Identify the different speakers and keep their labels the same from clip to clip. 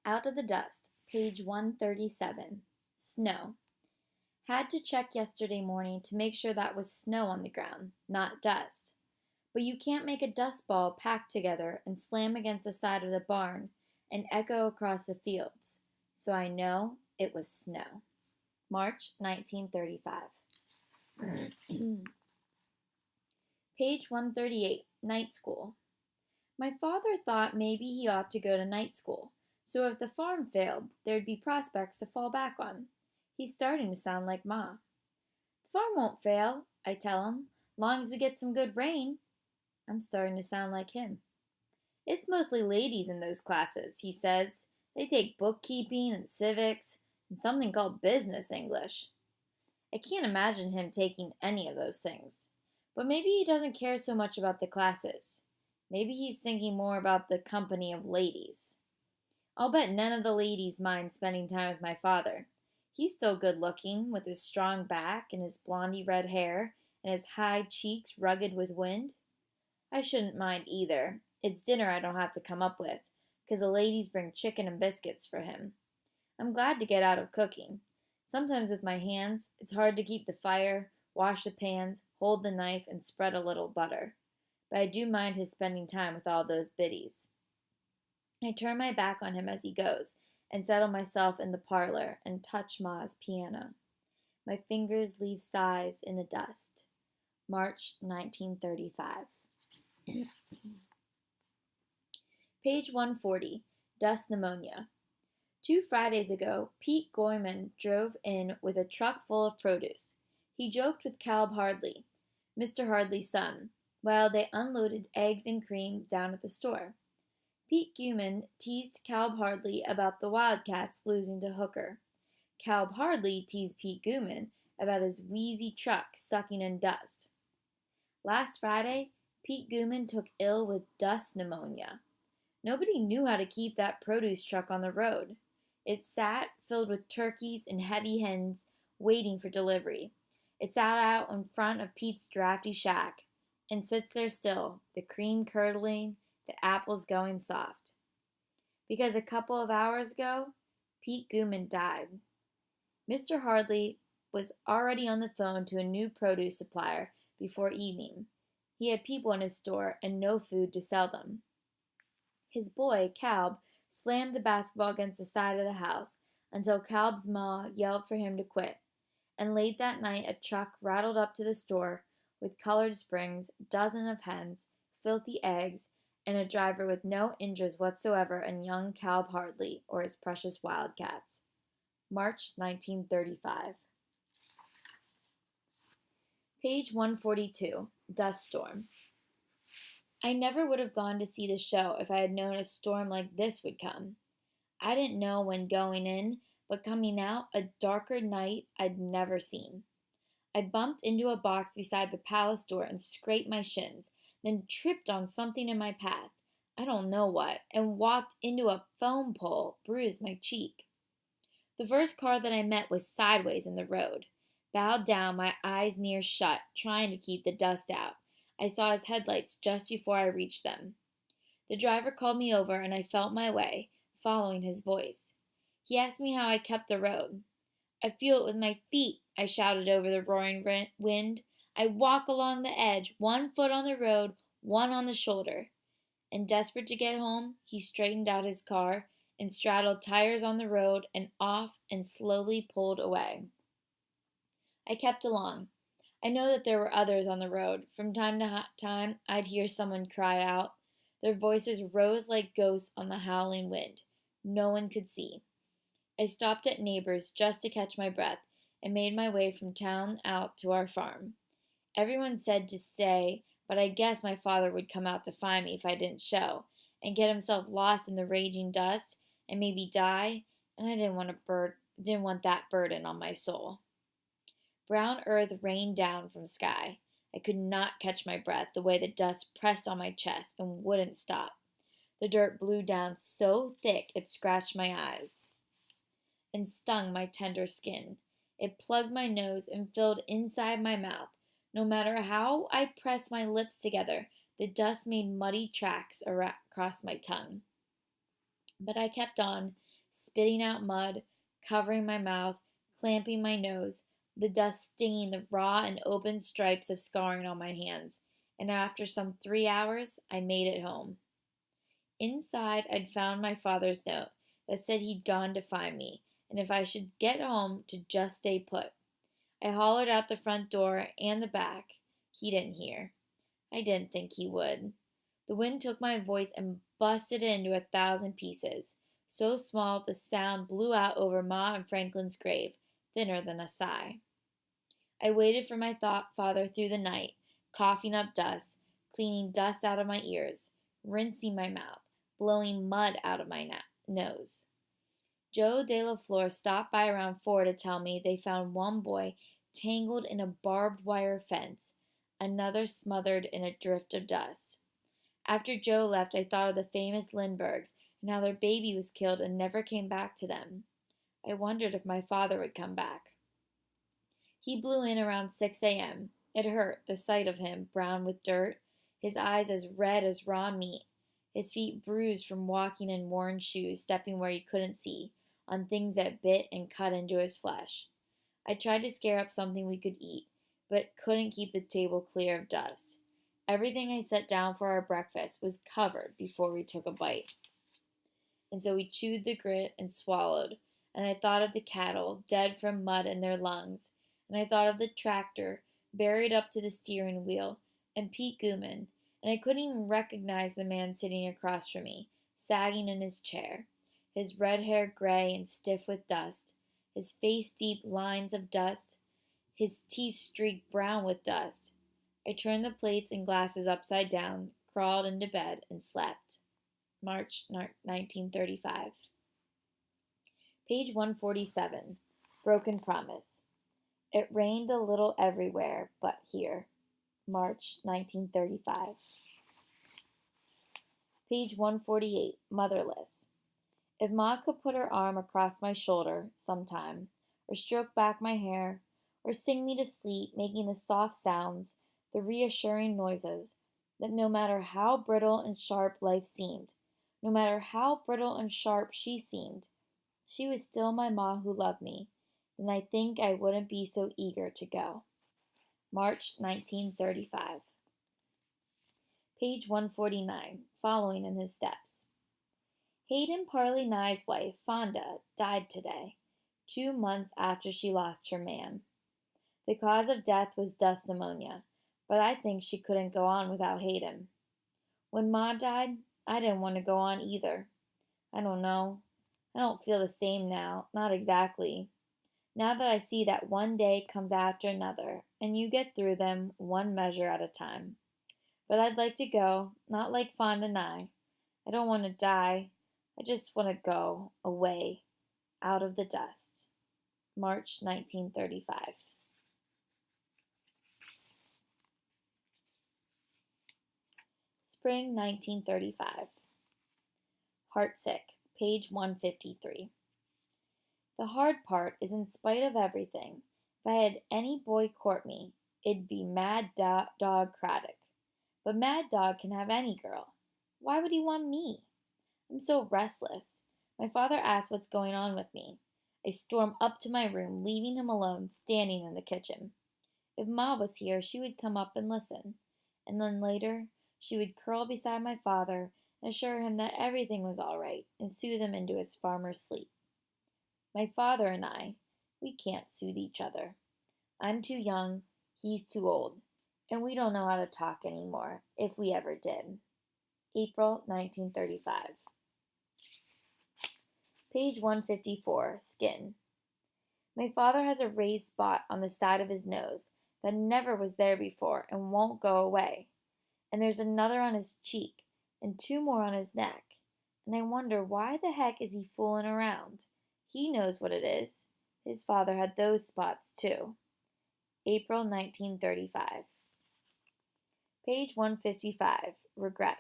Speaker 1: Out of the Dust, page 137. Snow. Had to check yesterday morning to make sure that was snow on the ground, not dust. But you can't make a dust ball packed together and slam against the side of the barn and echo across the fields. So I know it was snow. March 1935. Page 138, Night School. My father thought maybe he ought to go to night school, so if the farm failed, there'd be prospects to fall back on. He's starting to sound like Ma. The farm won't fail, I tell him, long as we get some good rain. I'm starting to sound like him. It's mostly ladies in those classes, he says. They take bookkeeping and civics and something called business English. I can't imagine him taking any of those things. But maybe he doesn't care so much about the classes. Maybe he's thinking more about the company of ladies. I'll bet none of the ladies mind spending time with my father. He's still good looking, with his strong back and his blondie red hair and his high cheeks rugged with wind. I shouldn't mind either. It's dinner I don't have to come up with, 'cause the ladies bring chicken and biscuits for him. I'm glad to get out of cooking. Sometimes with my hands, it's hard to keep the fire, wash the pans, hold the knife, and spread a little butter. But I do mind his spending time with all those biddies. I turn my back on him as he goes, and settle myself in the parlor and touch Ma's piano. My fingers leave sighs in the dust. March 1935. Page 140, Dust Pneumonia. 2 Fridays ago, Pete Goyman drove in with a truck full of produce. He joked with Caleb Hardley, Mr. Hardley's son, while they unloaded eggs and cream down at the store. Pete Goyman teased Caleb Hardley about the Wildcats losing to Hooker. Caleb Hardley teased Pete Goyman about his wheezy truck sucking in dust. Last Friday, Pete Goyman took ill with dust pneumonia. Nobody knew how to keep that produce truck on the road. It sat, filled with turkeys and heavy hens, waiting for delivery. It sat out in front of Pete's drafty shack, and sits there still, the cream curdling, the apples going soft. Because a couple of hours ago, Pete Goyman died. Mr. Hardley was already on the phone to a new produce supplier before evening. He had people in his store and no food to sell them. His boy, Caleb, slammed the basketball against the side of the house until Caleb's ma yelled for him to quit. And late that night, a truck rattled up to the store with colored springs, dozens of hens, filthy eggs, and a driver with no injuries whatsoever in young Caleb Hardley or his precious Wildcats. March 1935. Page 142, Dust Storm. I never would have gone to see the show if I had known a storm like this would come. I didn't know when going in, but coming out, a darker night I'd never seen. I bumped into a box beside the palace door and scraped my shins, then tripped on something in my path, I don't know what, and walked into a phone pole, bruised my cheek. The first car that I met was sideways in the road. Bowed down, my eyes near shut, trying to keep the dust out. I saw his headlights just before I reached them. The driver called me over, and I felt my way, following his voice. He asked me how I kept the road. I feel it with my feet, I shouted over the roaring wind. I walk along the edge, 1 foot on the road, 1 on the shoulder. And desperate to get home, he straightened out his car and straddled tires on the road and off and slowly pulled away. I kept along. I know that there were others on the road. From time to time, I'd hear someone cry out. Their voices rose like ghosts on the howling wind. No one could see. I stopped at neighbors just to catch my breath and made my way from town out to our farm. Everyone said to stay, but I guess my father would come out to find me if I didn't show, and get himself lost in the raging dust and maybe die, and I didn't want that burden on my soul. Brown earth rained down from sky. I could not catch my breath the way the dust pressed on my chest and wouldn't stop. The dirt blew down so thick it scratched my eyes and stung my tender skin. It plugged my nose and filled inside my mouth. No matter how I pressed my lips together, the dust made muddy tracks across my tongue. But I kept on, spitting out mud, covering my mouth, clamping my nose, the dust stinging the raw and open stripes of scarring on my hands, and after some 3 hours, I made it home. Inside, I'd found my father's note that said he'd gone to find me, and if I should get home, to just stay put. I hollered out the front door and the back. He didn't hear. I didn't think he would. The wind took my voice and busted it into 1,000 pieces, so small the sound blew out over Ma and Franklin's grave, thinner than a sigh. I waited for my father through the night, coughing up dust, cleaning dust out of my ears, rinsing my mouth, blowing mud out of my nose. Joe de la Flor stopped by around 4 to tell me they found one boy tangled in a barbed wire fence, another smothered in a drift of dust. After Joe left, I thought of the famous Lindberghs and how their baby was killed and never came back to them. I wondered if my father would come back. He blew in around 6 a.m. It hurt, the sight of him, brown with dirt, his eyes as red as raw meat, his feet bruised from walking in worn shoes, stepping where he couldn't see, on things that bit and cut into his flesh. I tried to scare up something we could eat, but couldn't keep the table clear of dust. Everything I set down for our breakfast was covered before we took a bite. And so we chewed the grit and swallowed, and I thought of the cattle, dead from mud in their lungs, and I thought of the tractor, buried up to the steering wheel, and Pete Gooman, and I couldn't even recognize the man sitting across from me, sagging in his chair, his red hair gray and stiff with dust, his face deep lines of dust, his teeth streaked brown with dust. I turned the plates and glasses upside down, crawled into bed, and slept. March 1935. Page 147. Broken Promise. It rained a little everywhere but here. March 1935. Page 148. Motherless. If Ma could put her arm across my shoulder sometime, or stroke back my hair, or sing me to sleep, making the soft sounds, the reassuring noises, that no matter how brittle and sharp life seemed, no matter how brittle and sharp she seemed, she was still my Ma who loved me, then I think I wouldn't be so eager to go. March 1935. Page 149, following in his steps. Hayden Parley Nye's wife, Fonda, died today, 2 months after she lost her man. The cause of death was dust pneumonia, but I think she couldn't go on without Hayden. When Ma died, I didn't want to go on either. I don't know. I don't feel the same now, not exactly. Now that I see that one day comes after another, and you get through them one measure at a time. But I'd like to go, not like Fonda Nye. I don't want to die. I just want to go away, out of the dust. March 1935. Spring 1935. Heartsick, page 153. The hard part is in spite of everything, if I had any boy court me, it'd be Mad Dog Craddock. But Mad Dog can have any girl. Why would he want me? I'm so restless. My father asks what's going on with me. I storm up to my room, leaving him alone, standing in the kitchen. If Ma was here, she would come up and listen. And then later, she would curl beside my father, assure him that everything was all right, and soothe him into his farmer's sleep. My father and I, we can't soothe each other. I'm too young, he's too old, and we don't know how to talk anymore, if we ever did. April 1935. Page 154, Skin. My father has a raised spot on the side of his nose that never was there before and won't go away. And there's another on his cheek, and 2 more on his neck. And I wonder why the heck is he fooling around? He knows what it is. His father had those spots too. April 1935. Page 155, Regrets.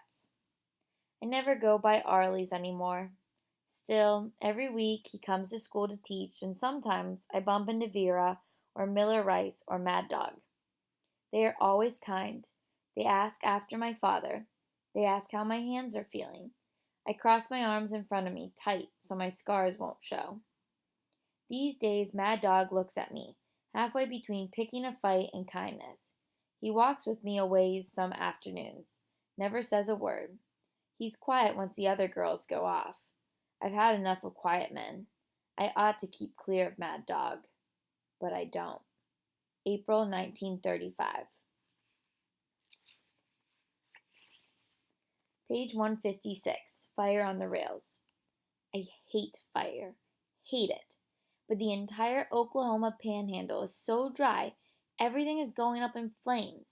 Speaker 1: I never go by Arley's anymore. Still, every week he comes to school to teach, and sometimes I bump into Vera or Miller Rice or Mad Dog. They are always kind. They ask after my father. They ask how my hands are feeling. I cross my arms in front of me, tight, so my scars won't show. These days, Mad Dog looks at me, halfway between picking a fight and kindness. He walks with me a ways some afternoons, never says a word. He's quiet once the other girls go off. I've had enough of quiet men. I ought to keep clear of Mad Dog, but I don't. April 1935. Page 156, Fire on the Rails. I hate fire. Hate it. But the entire Oklahoma panhandle is so dry, everything is going up in flames.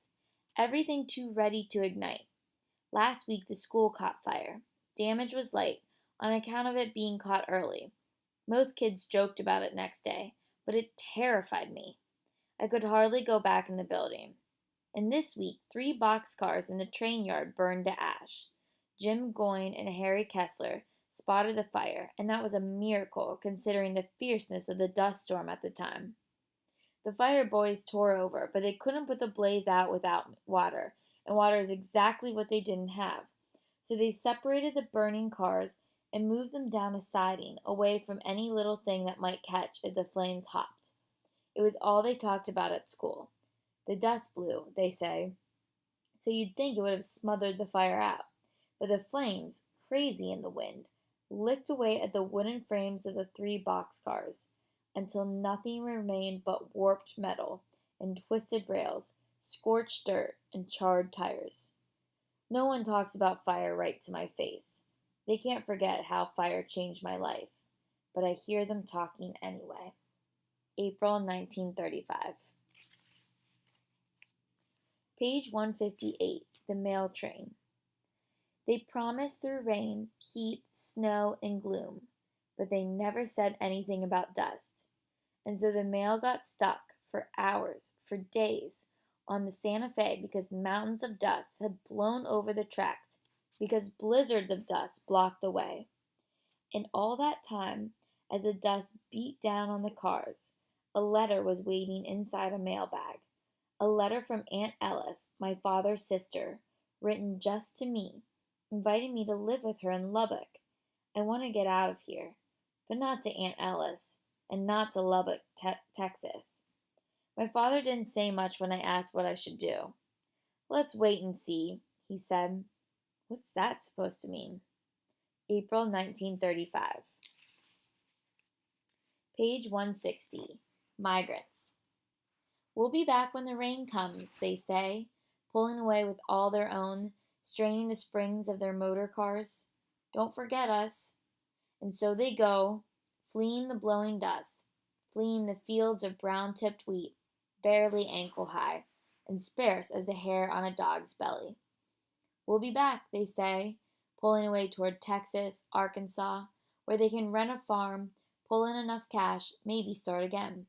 Speaker 1: Everything too ready to ignite. Last week the school caught fire. Damage was light, on account of it being caught early. Most kids joked about it next day, but it terrified me. I could hardly go back in the building. And this week, 3 boxcars in the train yard burned to ash. Jim Goyne and Harry Kessler spotted the fire, and that was a miracle considering the fierceness of the dust storm at the time. The fire boys tore over, but they couldn't put the blaze out without water, and water is exactly what they didn't have. So they separated the burning cars and moved them down a siding, away from any little thing that might catch if the flames hopped. It was all they talked about at school. The dust blew, they say, so you'd think it would have smothered the fire out. But the flames, crazy in the wind, licked away at the wooden frames of the 3 boxcars, until nothing remained but warped metal and twisted rails, scorched dirt, and charred tires. No one talks about fire right to my face. They can't forget how fire changed my life, but I hear them talking anyway. April 1935. Page 158, The Mail Train. They promised through rain, heat, snow, and gloom, but they never said anything about dust. And so the mail got stuck for hours, for days, on the Santa Fe because mountains of dust had blown over the tracks, because blizzards of dust blocked the way. And all that time, as the dust beat down on the cars, a letter was waiting inside a mailbag. A letter from Aunt Ellis, my father's sister, written just to me, inviting me to live with her in Lubbock. I want to get out of here, but not to Aunt Ellis, and not to Lubbock, Texas. My father didn't say much when I asked what I should do. Let's wait and see, he said. What's that supposed to mean? April 1935. Page 160. Migrants. We'll be back when the rain comes, they say, pulling away with all their own, straining the springs of their motor cars. Don't forget us. And so they go, fleeing the blowing dust, fleeing the fields of brown-tipped wheat, barely ankle-high, and sparse as the hair on a dog's belly. We'll be back, they say, pulling away toward Texas, Arkansas, where they can rent a farm, pull in enough cash, maybe start again.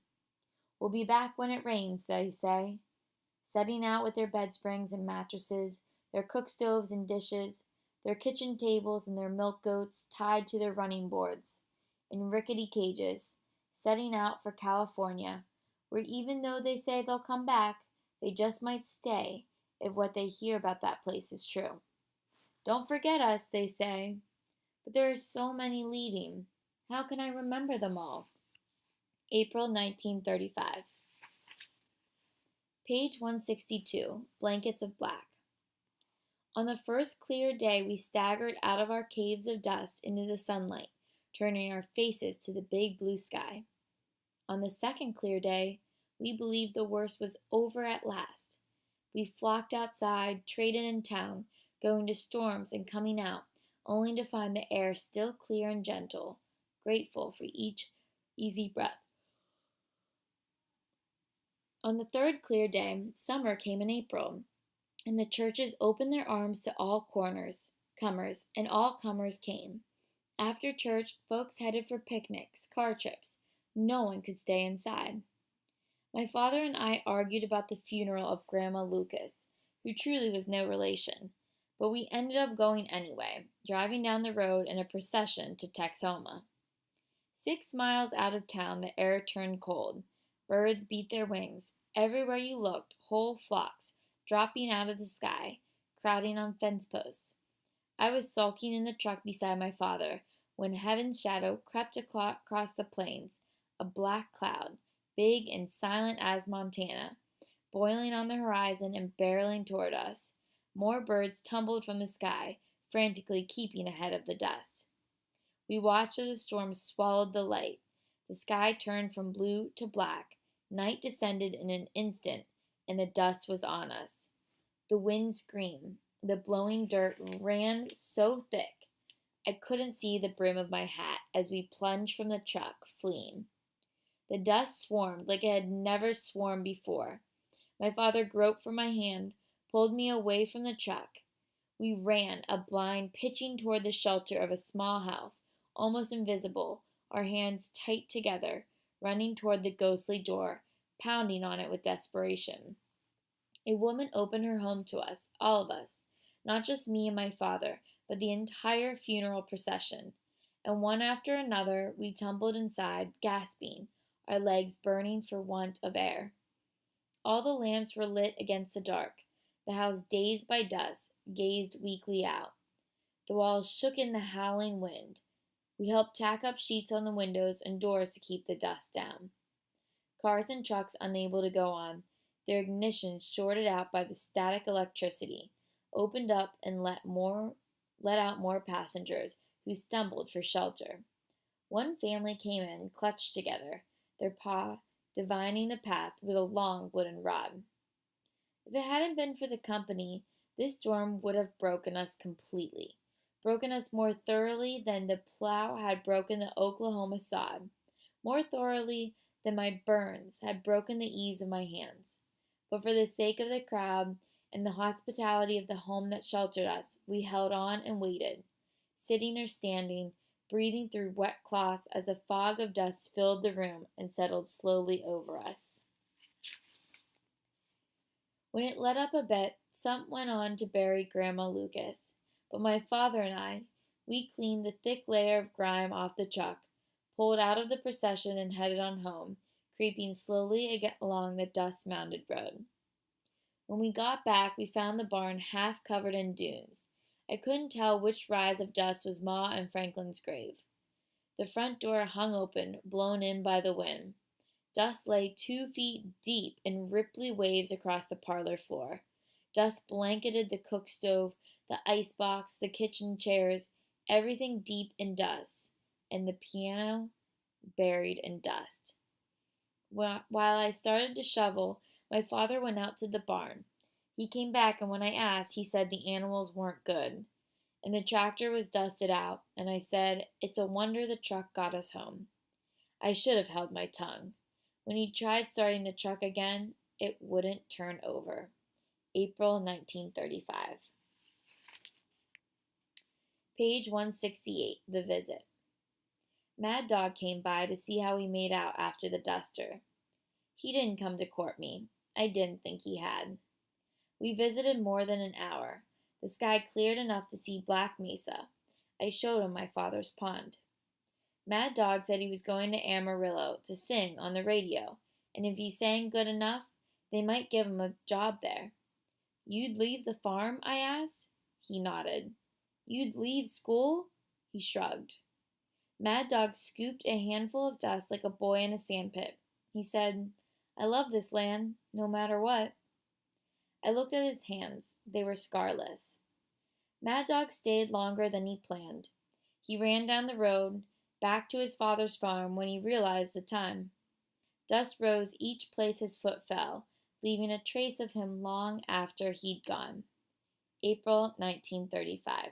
Speaker 1: We'll be back when it rains, they say, setting out with their bed springs and mattresses, their cook stoves and dishes, their kitchen tables and their milk goats tied to their running boards, in rickety cages, setting out for California, where even though they say they'll come back, they just might stay if what they hear about that place is true. Don't forget us, they say. But there are so many leaving. How can I remember them all? April 1935. Page 162, Blankets of Black. On the first clear day, we staggered out of our caves of dust into the sunlight, turning our faces to the big blue sky. On the second clear day, we believed the worst was over at last. We flocked outside, traded in town, going to storms and coming out, only to find the air still clear and gentle, grateful for each easy breath. On the third clear day, summer came in April, and the churches opened their arms to all comers, and all comers came. After church, folks headed for picnics, car trips. No one could stay inside. My father and I argued about the funeral of Grandma Lucas, who truly was no relation, but we ended up going anyway, driving down the road in a procession to Texoma. 6 miles out of town, the air turned cold. Birds beat their wings. Everywhere you looked, whole flocks, dropping out of the sky, crowding on fence posts. I was sulking in the truck beside my father when heaven's shadow crept across the plains, a black cloud, big and silent as Montana, boiling on the horizon and barreling toward us. More birds tumbled from the sky, frantically keeping ahead of the dust. We watched as the storm swallowed the light. The sky turned from blue to black. Night descended in an instant, and the dust was on us. The wind screamed. The blowing dirt ran so thick I couldn't see the brim of my hat as we plunged from the truck, fleeing. The dust swarmed like it had never swarmed before. My father groped for my hand, pulled me away from the truck. We ran, a blind, pitching toward the shelter of a small house, almost invisible, our hands tight together, running toward the ghostly door, pounding on it with desperation. A woman opened her home to us, all of us, not just me and my father, but the entire funeral procession. And one after another, we tumbled inside, gasping, our legs burning for want of air. All the lamps were lit against the dark. The house, dazed by dust, gazed weakly out. The walls shook in the howling wind. We helped tack up sheets on the windows and doors to keep the dust down. Cars and trucks unable to go on, their ignitions shorted out by the static electricity, opened up and let out more passengers who stumbled for shelter. One family came in, clutched together, their paw divining the path with a long wooden rod. If it hadn't been for the company, this storm would have broken us completely, broken us more thoroughly than the plow had broken the Oklahoma sod, more thoroughly than my burns had broken the ease of my hands. But for the sake of the crowd and the hospitality of the home that sheltered us, we held on and waited, sitting or standing, breathing through wet cloths as a fog of dust filled the room and settled slowly over us. When it let up a bit, some went on to bury Grandma Lucas, but my father and I, we cleaned the thick layer of grime off the truck, pulled out of the procession and headed on home, creeping slowly along the dust-mounded road. When we got back, we found the barn half covered in dunes. I couldn't tell which rise of dust was Ma and Franklin's grave. The front door hung open, blown in by the wind. Dust lay 2 feet deep in ripply waves across the parlor floor. Dust blanketed the cook stove, the icebox, the kitchen chairs, everything deep in dust, and the piano buried in dust. While I started to shovel, my father went out to the barn. He came back, and when I asked, he said the animals weren't good. And the tractor was dusted out, and I said, it's a wonder the truck got us home. I should have held my tongue. When he tried starting the truck again, it wouldn't turn over. April 1935. Page 168, The Visit. Mad Dog came by to see how we made out after the duster. He didn't come to court me. I didn't think he had. We visited more than an hour. The sky cleared enough to see Black Mesa. I showed him my father's pond. Mad Dog said he was going to Amarillo to sing on the radio, and if he sang good enough, they might give him a job there. You'd leave the farm? I asked. He nodded. You'd leave school? He shrugged. Mad Dog scooped a handful of dust like a boy in a sandpit. He said, I love this land, no matter what. I looked at his hands. They were scarless. Mad Dog stayed longer than he planned. He ran down the road, back to his father's farm when he realized the time. Dust rose each place his foot fell, leaving a trace of him long after he'd gone. April 1935.